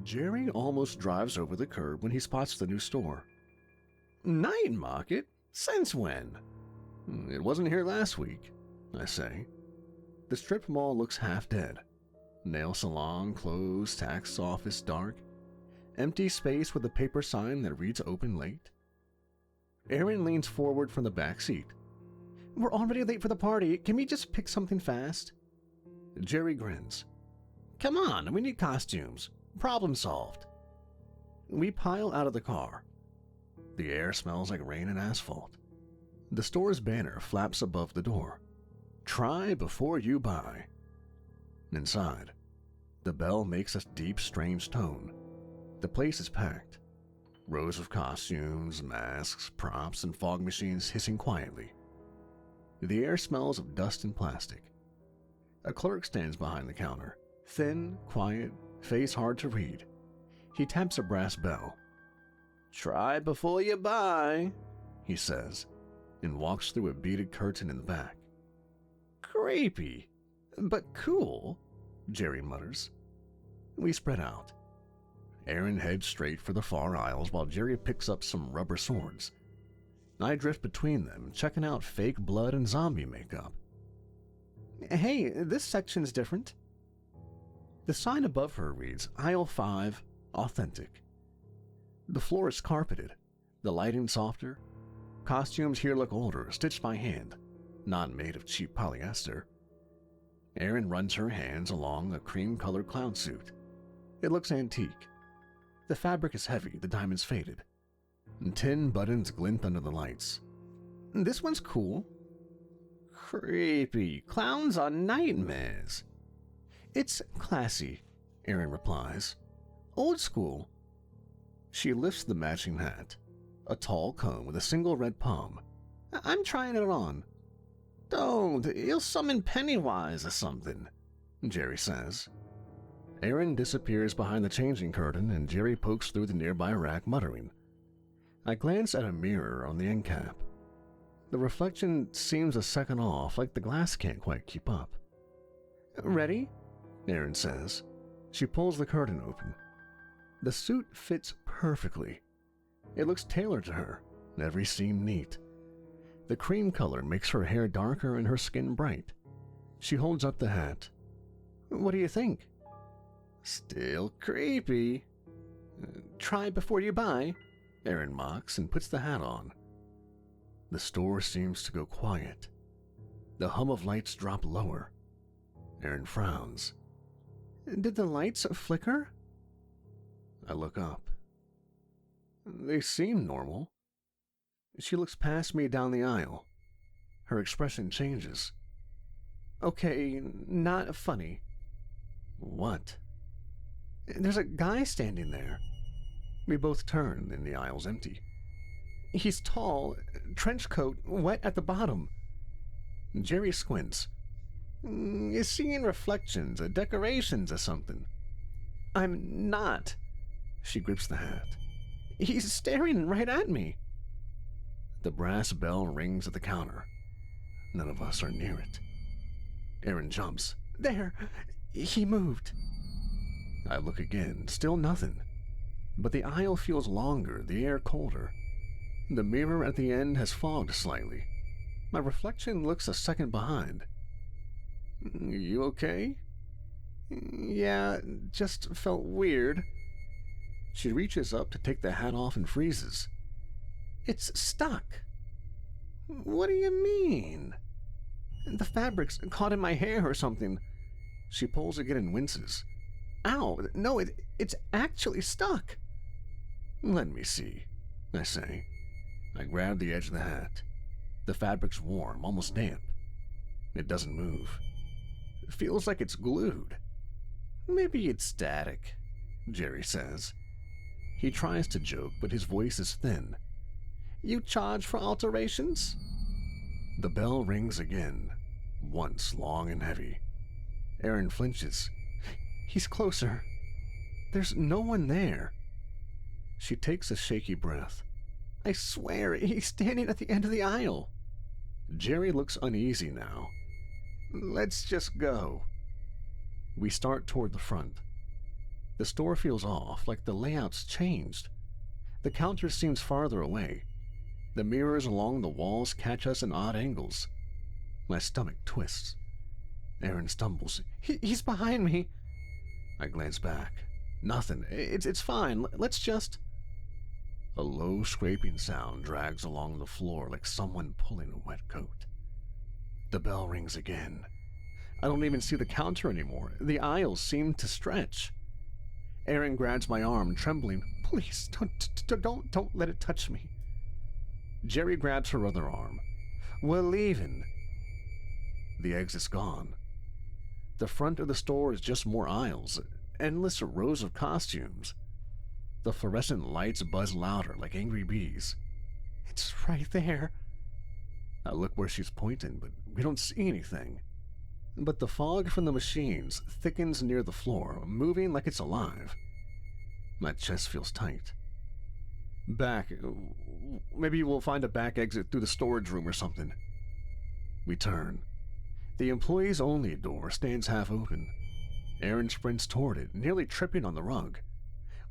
Jerry almost drives over the curb when he spots the new store. Night market? Since when? It wasn't here last week, I say. The strip mall looks half dead. Nail salon closed, tax office dark. Empty space with a paper sign that reads open late. Aaron leans forward from the back seat. We're already late for the party. Can we just pick something fast? Jerry grins. Come on, we need costumes. Problem solved. We pile out of the car. The air smells like rain and asphalt. The store's banner flaps above the door. Try before you buy. Inside, the bell makes a deep, strange tone. The place is packed. Rows of costumes, masks, props, and fog machines hissing quietly. The air smells of dust and plastic. A clerk stands behind the counter, thin, quiet, face hard to read. He taps a brass bell. Try before you buy, he says, and walks through a beaded curtain in the back. Creepy, but cool, Jerry mutters. We spread out. Aaron heads straight for the far aisles while Jerry picks up some rubber swords. I drift between them, checking out fake blood and zombie makeup. Hey, this section's different. The sign above her reads, Aisle 5, Authentic. The floor is carpeted, the lighting softer. Costumes here look older, stitched by hand, not made of cheap polyester. Erin runs her hands along a cream-colored clown suit. It looks antique. The fabric is heavy, the diamonds faded. Tin buttons glint under the lights. This one's cool. Creepy. Clowns are nightmares. It's classy, Erin replies. Old school. She lifts the matching hat, a tall comb with a single red palm. I'm trying it on. Don't, you'll summon Pennywise or something, Jerry says. Erin disappears behind the changing curtain and Jerry pokes through the nearby rack muttering. I glance at a mirror on the end cap. The reflection seems a second off, like the glass can't quite keep up. Ready? Erin says. She pulls the curtain open. The suit fits perfectly. It looks tailored to her, every seam neat. The cream color makes her hair darker and her skin bright. She holds up the hat. What do you think? Still creepy. Try before you buy, Erin mocks and puts the hat on. The store seems to go quiet. The hum of lights drop lower. Erin frowns. Did the lights flicker? I look up. They seem normal. She looks past me down the aisle. Her expression changes. Okay, not funny. What? There's a guy standing there. We both turn and the aisle's empty. He's tall, trench coat, wet at the bottom. Jerry squints. Is seeing reflections or decorations or something? I'm not. She grips the hat. He's staring right at me. The brass bell rings at the counter. None of us are near it. Erin jumps. There! He moved. I look again, still nothing. But the aisle feels longer, the air colder. The mirror at the end has fogged slightly. My reflection looks a second behind. You okay? Yeah, just felt weird. She reaches up to take the hat off and freezes. It's stuck. What do you mean? The fabric's caught in my hair or something. She pulls again and winces. Ow, no, it's actually stuck. Let me see, I say. I grab the edge of the hat. The fabric's warm, almost damp. It doesn't move. It feels like it's glued. Maybe it's static, Jerry says. He tries to joke, but his voice is thin. You charge for alterations? The bell rings again, once long and heavy. Erin flinches. He's closer. There's no one there. She takes a shaky breath. I swear, he's standing at the end of the aisle. Jerry looks uneasy now. Let's just go. We start toward the front. The store feels off, like the layout's changed. The counter seems farther away. The mirrors along the walls catch us in odd angles. My stomach twists. Aaron stumbles. He's behind me. I glance back. Nothing. It's fine. Let's just... A low scraping sound drags along the floor like someone pulling a wet coat. The bell rings again. I don't even see the counter anymore. The aisles seem to stretch. Aaron grabs my arm, trembling. Please, don't let it touch me. Jerry grabs her other arm. We're leaving. The exit's gone. The front of the store is just more aisles, endless rows of costumes. The fluorescent lights buzz louder like angry bees. It's right there. I look where she's pointing, but we don't see anything. But the fog from the machines thickens near the floor, moving like it's alive. My chest feels tight. Back. Maybe we'll find a back exit through the storage room or something. We turn. The employees-only door stands half open. Aaron sprints toward it, nearly tripping on the rug.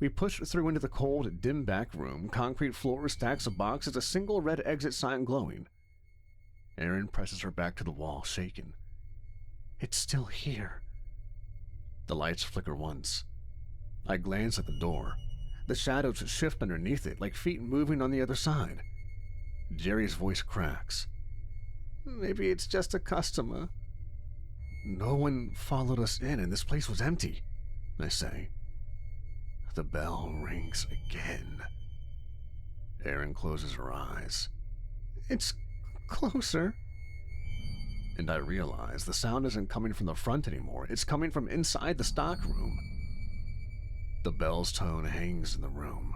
We push through into the cold, dim back room, concrete floor, stacks of boxes, a single red exit sign glowing. Aaron presses her back to the wall, shaken. It's still here. The lights flicker once. I glance at the door. The shadows shift underneath it, like feet moving on the other side. Jerry's voice cracks. Maybe it's just a customer. No one followed us in, and this place was empty, I say. The bell rings again. Erin closes her eyes. It's closer. And I realize the sound isn't coming from the front anymore. It's coming from inside the stockroom. The bell's tone hangs in the room.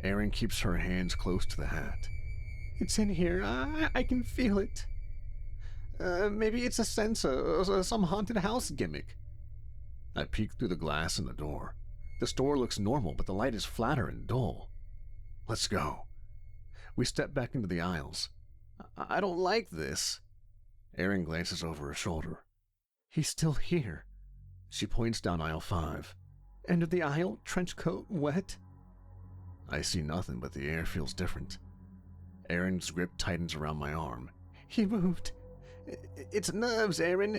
Erin keeps her hands close to the hat. It's in here. I can feel it. Maybe it's a sensor or some haunted house gimmick. I peek through the glass in the door. The store looks normal, but the light is flatter and dull. Let's go. We step back into the aisles. I don't like this. Erin glances over her shoulder. He's still here. She points down aisle 5. End of the aisle, trench coat, wet. I see nothing, but the air feels different. Erin's grip tightens around my arm. He moved. It's nerves, Erin.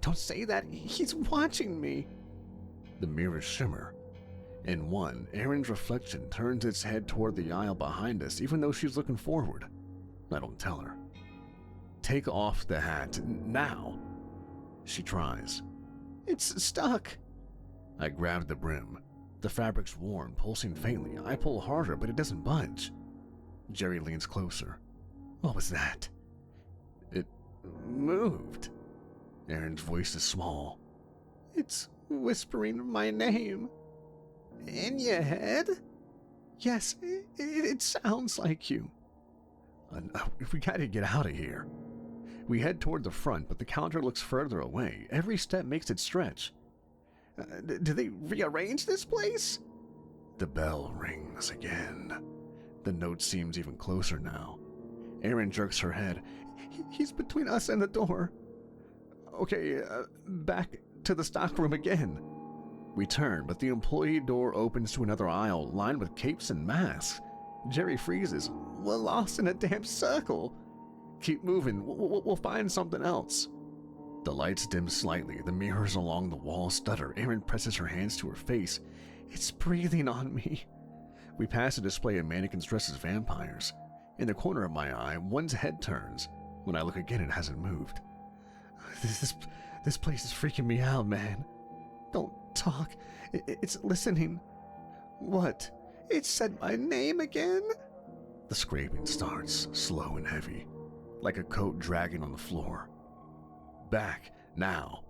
Don't say that. He's watching me. The mirrors shimmer. In one, Erin's reflection turns its head toward the aisle behind us, even though she's looking forward. I don't tell her. Take off the hat, now. She tries. It's stuck. I grab the brim. The fabric's warm, pulsing faintly. I pull harder, but it doesn't budge. Jerry leans closer. What was that? It moved. Erin's voice is small. It's whispering my name. In your head? Yes, it sounds like you. We gotta get out of here. We head toward the front, but the counter looks further away. Every step makes it stretch. Do they rearrange this place? The bell rings again. The note seems even closer now. Erin jerks her head. He's between us and the door. Okay, back to the stockroom again. We turn, but the employee door opens to another aisle lined with capes and masks. Jerry freezes. We're lost in a damn circle. Keep moving. We'll find something else. The lights dim slightly. The mirrors along the wall stutter. Erin presses her hands to her face. It's breathing on me. We pass a display of mannequins dressed as vampires. In the corner of my eye, one's head turns. When I look again, it hasn't moved. This place is freaking me out, man. Don't talk. It's listening. What? It said my name again? The scraping starts, slow and heavy, like a coat dragging on the floor. Back, now.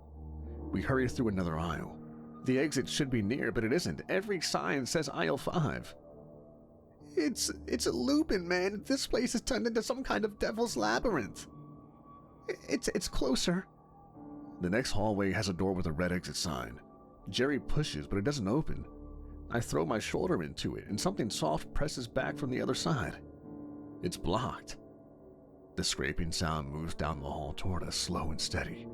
We hurry through another aisle. The exit should be near, but it isn't. Every sign says aisle 5. It's a looping, man. This place has turned into some kind of devil's labyrinth. It's closer. The next hallway has a door with a red exit sign. Jerry pushes, but it doesn't open. I throw my shoulder into it, and something soft presses back from the other side. It's blocked. The scraping sound moves down the hall toward us, slow and steady.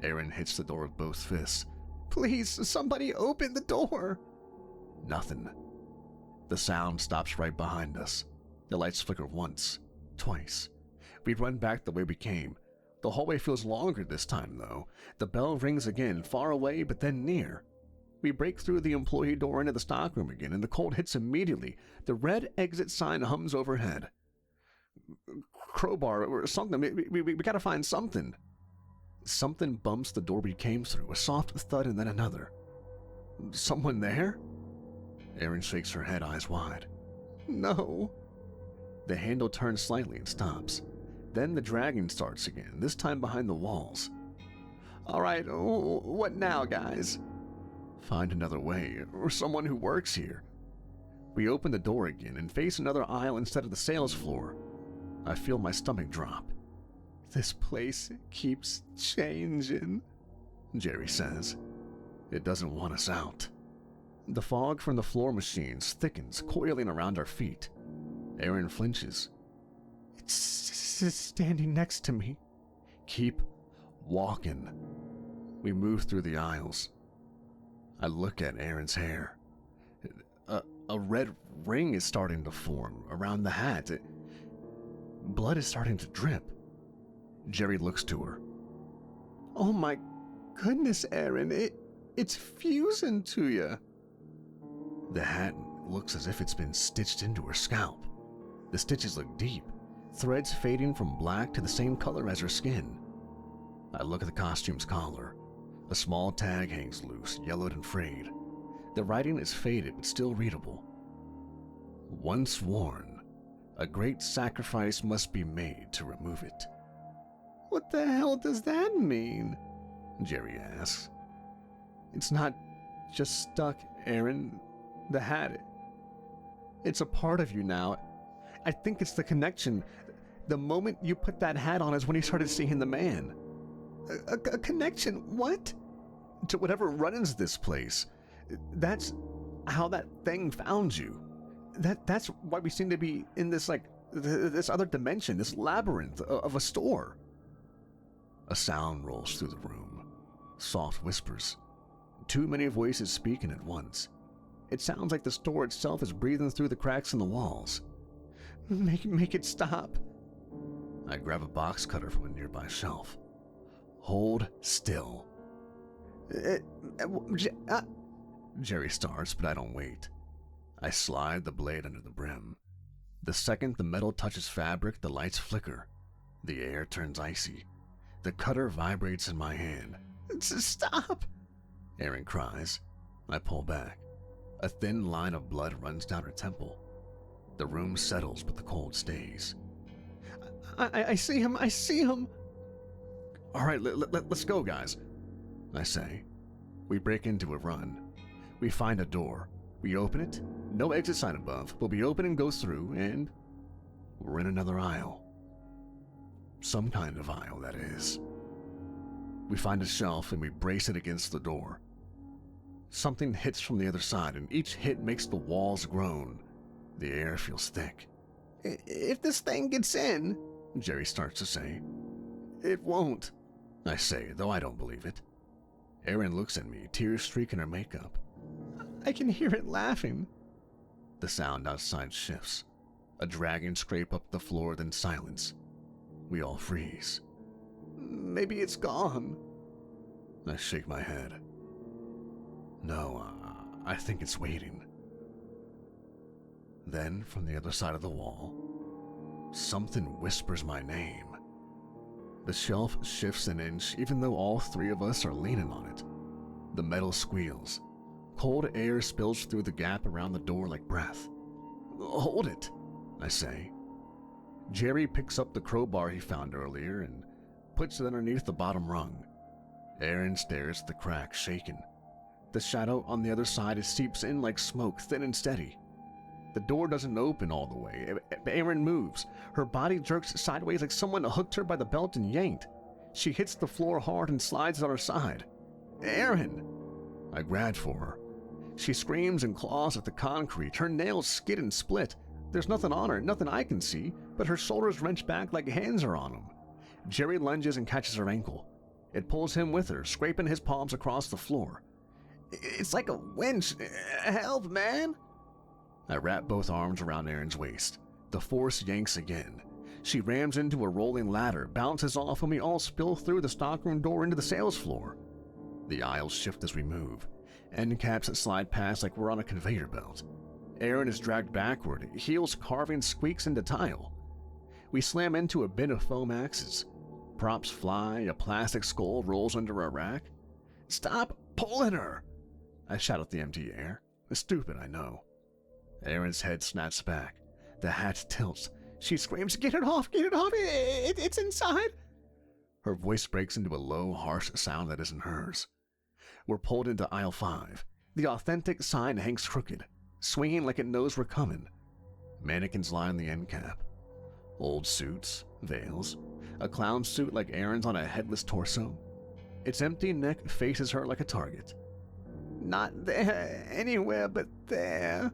Erin hits the door with both fists. Please, somebody open the door. Nothing. The sound stops right behind us. The lights flicker once, twice. We run back the way we came. The hallway feels longer this time, though. The bell rings again, far away but then near. We break through the employee door into the stockroom again, and the cold hits immediately. The red exit sign hums overhead. Crowbar or something. We gotta find something. Something bumps the door we came through, a soft thud and then another. Someone there? Erin shakes her head, eyes wide. No. The handle turns slightly and stops. Then the dragging starts again, this time behind the walls. All right, what now, guys? Find another way, or someone who works here. We open the door again and face another aisle instead of the sales floor. I feel my stomach drop. This place keeps changing, Jerry says. It doesn't want us out. The fog from the floor machines thickens, coiling around our feet. Erin flinches. It's standing next to me. Keep walking. We move through the aisles. I look at Erin's hair. A red ring is starting to form around the hat. Blood is starting to drip. Jerry looks to her. Oh my goodness, Erin, it's fusing to you. The hat looks as if it's been stitched into her scalp. The stitches look deep, threads fading from black to the same color as her skin. I look at the costume's collar. A small tag hangs loose, yellowed and frayed. The writing is faded but still readable. Once worn, a great sacrifice must be made to remove it. What the hell does that mean? Jerry asks. It's not just stuck, Erin. The hat. It's a part of you now. I think it's the connection. The moment you put that hat on is when you started seeing the man. A connection? What? To whatever runs this place. That's how that thing found you. That's why we seem to be in this, this other dimension, this labyrinth of a store. A sound rolls through the room. Soft whispers. Too many voices speaking at once. It sounds like the store itself is breathing through the cracks in the walls. Make it stop. I grab a box cutter from a nearby shelf. Hold still. Jerry starts, but I don't wait. I slide the blade under the brim. The second the metal touches fabric, the lights flicker. The air turns icy. The cutter vibrates in my hand. Stop! Erin cries. I pull back. A thin line of blood runs down her temple. The room settles, but the cold stays. I see him! I see him! All right, let's go, guys, I say. We break into a run. We find a door. We open it. No exit sign above, but we open and go through, and we're in another aisle. Some kind of aisle, that is. We find a shelf and we brace it against the door. Something hits from the other side, and each hit makes the walls groan. The air feels thick. If this thing gets in, Jerry starts to say. It won't, I say, though I don't believe it. Erin looks at me, tears streaking her makeup. I can hear it laughing. The sound outside shifts. A dragging scrape up the floor, then silence. We all freeze. Maybe it's gone. I shake my head. No, I think it's waiting. Then, from the other side of the wall, something whispers my name. The shelf shifts an inch, even though all three of us are leaning on it. The metal squeals. Cold air spills through the gap around the door like breath. Hold it, I say. Jerry picks up the crowbar he found earlier and puts it underneath the bottom rung. Erin stares at the crack, shaken. The shadow on the other side seeps in like smoke, thin and steady. The door doesn't open all the way. Erin moves. Her body jerks sideways like someone hooked her by the belt and yanked. She hits the floor hard and slides on her side. Erin! I grab for her. She screams and claws at the concrete. Her nails skid and split. There's nothing on her, nothing I can see, but her shoulders wrench back like hands are on them. Jerry lunges and catches her ankle. It pulls him with her, scraping his palms across the floor. It's like a winch. Help, man! I wrap both arms around Erin's waist. The force yanks again. She rams into a rolling ladder, bounces off, and we all spill through the stockroom door into the sales floor. The aisles shift as we move. End caps slide past like we're on a conveyor belt. Erin is dragged backward, heels carving squeaks into tile. We slam into a bin of foam axes. Props fly, a plastic skull rolls under a rack. "Stop pulling her!" I shout at the empty air. Stupid, I know. Erin's head snaps back. The hat tilts. She screams, "Get it off! Get it off! It's inside!" Her voice breaks into a low, harsh sound that isn't hers. We're pulled into aisle 5. The authentic sign hangs crooked, swinging like it knows we're coming. Mannequins line the end cap. Old suits, veils, a clown suit like Erin's on a headless torso. Its empty neck faces her like a target. "Not there, anywhere but there,"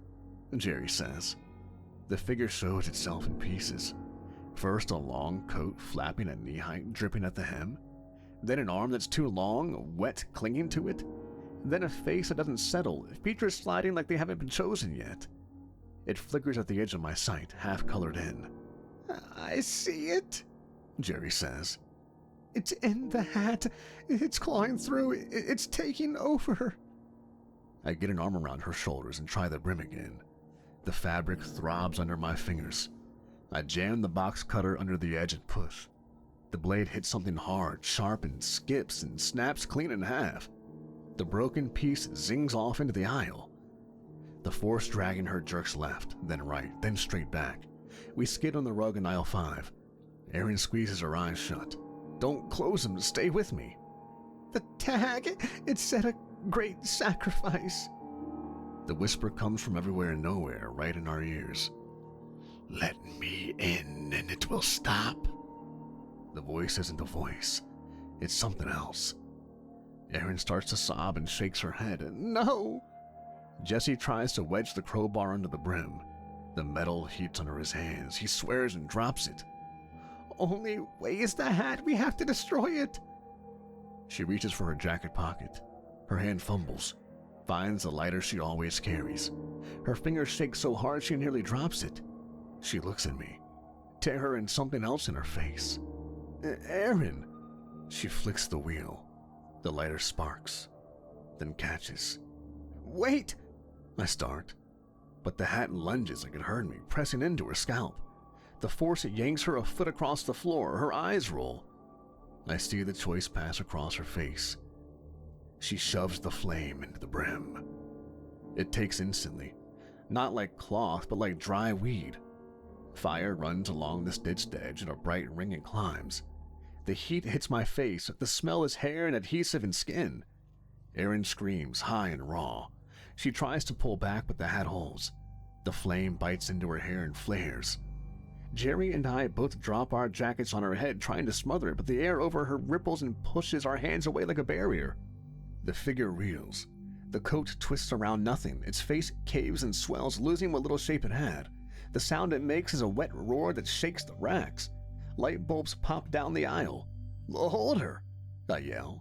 Jerry says. The figure shows itself in pieces. First a long coat flapping at knee-height, dripping at the hem. Then an arm that's too long, wet, clinging to it. Then a face that doesn't settle, features sliding like they haven't been chosen yet. It flickers at the edge of my sight, half-colored in. "I see it," Jerry says. "It's in the hat. It's clawing through. It's taking over." I get an arm around her shoulders and try the brim again. The fabric throbs under my fingers. I jam the box cutter under the edge and push. The blade hits something hard, sharp, and skips and snaps clean in half. The broken piece zings off into the aisle. The force dragging her jerks left, then right, then straight back. We skid on the rug in aisle 5. Erin squeezes her eyes shut. "Don't close them, stay with me." "The tag, it said a great sacrifice." The whisper comes from everywhere and nowhere, right in our ears. "Let me in and it will stop." The voice isn't a voice. It's something else. Erin starts to sob and shakes her head. "No!" Jesse tries to wedge the crowbar under the brim. The metal heats under his hands. He swears and drops it. "Only way is the hat. We have to destroy it." She reaches for her jacket pocket. Her hand fumbles, finds the lighter she always carries. Her fingers shake so hard she nearly drops it. She looks at me, terror and something else in her face. "Erin!" She flicks the wheel. The lighter sparks, then catches. "Wait!" I start, but the hat lunges like it heard me, pressing into her scalp. The force yanks her a foot across the floor. Her eyes roll. I see the choice pass across her face. She shoves the flame into the brim. It takes instantly, not like cloth, but like dry weed. Fire runs along the stitched edge and a bright ring it climbs. The heat hits my face. The smell is hair and adhesive and skin. Erin screams, high and raw. She tries to pull back, but the hat holds. The flame bites into her hair and flares. Jerry and I both drop our jackets on her head, trying to smother it, but the air over her ripples and pushes our hands away like a barrier. The figure reels. The coat twists around nothing. Its face caves and swells, losing what little shape it had. The sound it makes is a wet roar that shakes the racks. Light bulbs pop down the aisle. "Hold her!" I yell.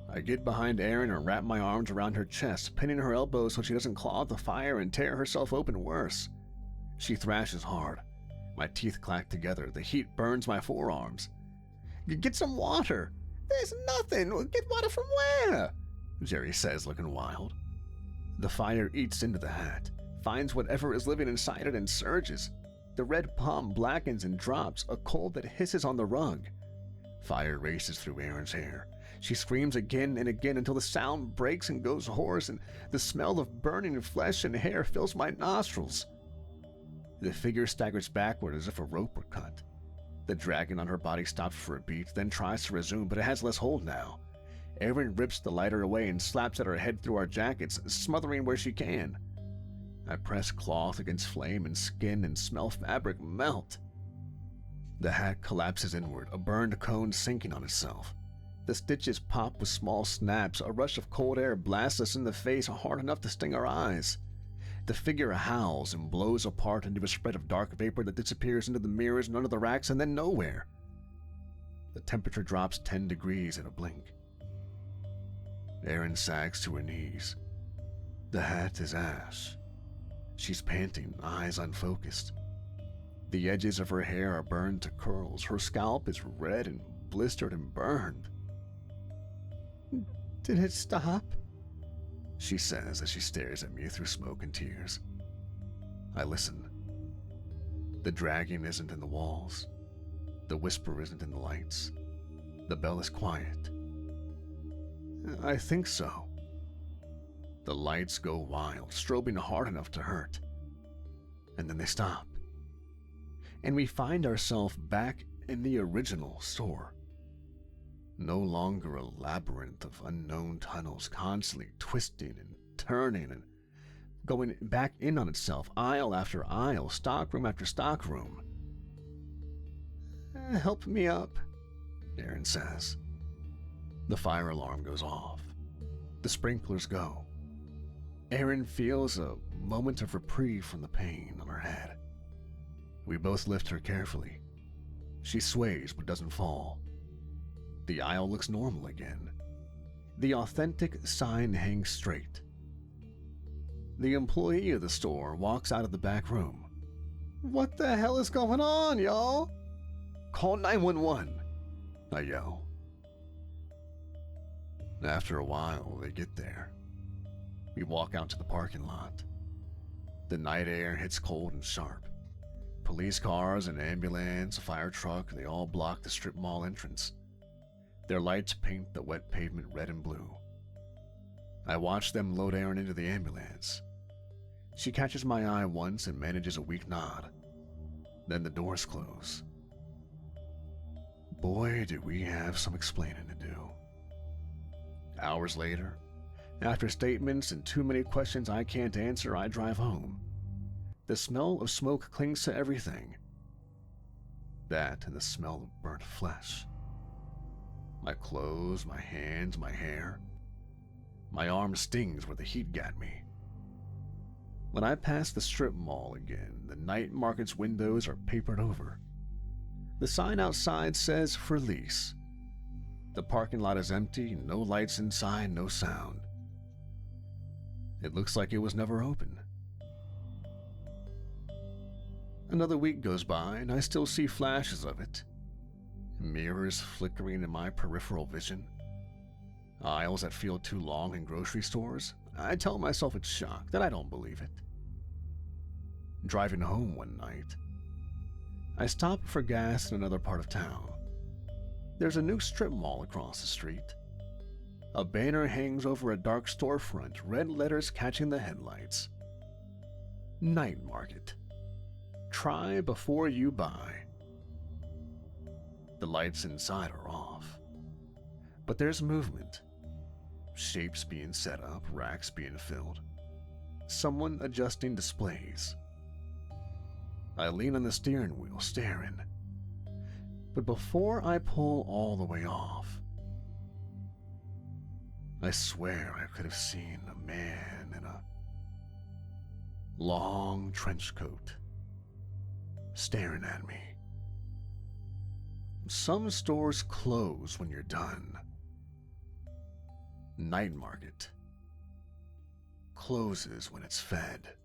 I get behind Erin and wrap my arms around her chest, pinning her elbows so she doesn't claw at the fire and tear herself open worse. She thrashes hard. My teeth clack together. The heat burns my forearms. "Get some water." "There's nothing. Get water from where?" Jerry says, looking wild. The fire eats into the hat, finds whatever is living inside it and surges. The red palm blackens and drops, a cold that hisses on the rug. Fire races through Erin's hair. She screams again and again until the sound breaks and goes hoarse, and the smell of burning flesh and hair fills my nostrils. The figure staggers backward as if a rope were cut. The dragon on her body stops for a beat, then tries to resume, but it has less hold now. Erin rips the lighter away and slaps at her head through our jackets, smothering where she can. I press cloth against flame and skin and smell fabric melt. The hat collapses inward, a burned cone sinking on itself. The stitches pop with small snaps. A rush of cold air blasts us in the face hard enough to sting our eyes. The figure howls and blows apart into a spread of dark vapor that disappears into the mirrors and under the racks and then nowhere. The temperature drops 10 degrees in a blink. Erin sags to her knees. The hat is ash. She's panting, eyes unfocused. The edges of her hair are burned to curls. Her scalp is red and blistered and burned. "Did it stop?" she says as she stares at me through smoke and tears. I listen. The dragging isn't in the walls. The whisper isn't in the lights. The bell is quiet. I think so. The lights go wild, strobing hard enough to hurt. And then they stop. And we find ourselves back in the original store. No longer a labyrinth of unknown tunnels constantly twisting and turning and going back in on itself, aisle after aisle, stockroom after stockroom. "Help me up," Erin says. The fire alarm goes off. The sprinklers go. Erin feels a moment of reprieve from the pain on her head. We both lift her carefully. She sways but doesn't fall. The aisle looks normal again. The authentic sign hangs straight. The employee of the store walks out of the back room. "What the hell is going on, y'all?" "Call 911, I yell. After a while, they get there. We walk out to the parking lot. The night air hits cold and sharp. Police cars, an ambulance, a fire truck, they all block the strip mall entrance. Their lights paint the wet pavement red and blue. I watch them load Erin into the ambulance. She catches my eye once and manages a weak nod. Then the doors close. Boy, do we have some explaining to do. Hours later, after statements and too many questions I can't answer, I drive home. The smell of smoke clings to everything. That and the smell of burnt flesh. My clothes, my hands, my hair. My arm stings where the heat got me. When I pass the strip mall again, the night market's windows are papered over. The sign outside says "for lease." The parking lot is empty, no lights inside, no sound. It looks like it was never open. Another week goes by and I still see flashes of it. Mirrors flickering in my peripheral vision. Aisles that feel too long in grocery stores. I tell myself it's shock that I don't believe it. Driving home one night, I stop for gas in another part of town. There's a new strip mall across the street. A banner hangs over a dark storefront, red letters catching the headlights. Night Market. Try before you buy. The lights inside are off. But there's movement. Shapes being set up, racks being filled. Someone adjusting displays. I lean on the steering wheel, staring. But before I pull all the way off, I swear I could have seen a man in a long trench coat staring at me. Some stores close when you're done. Night Market closes when it's fed.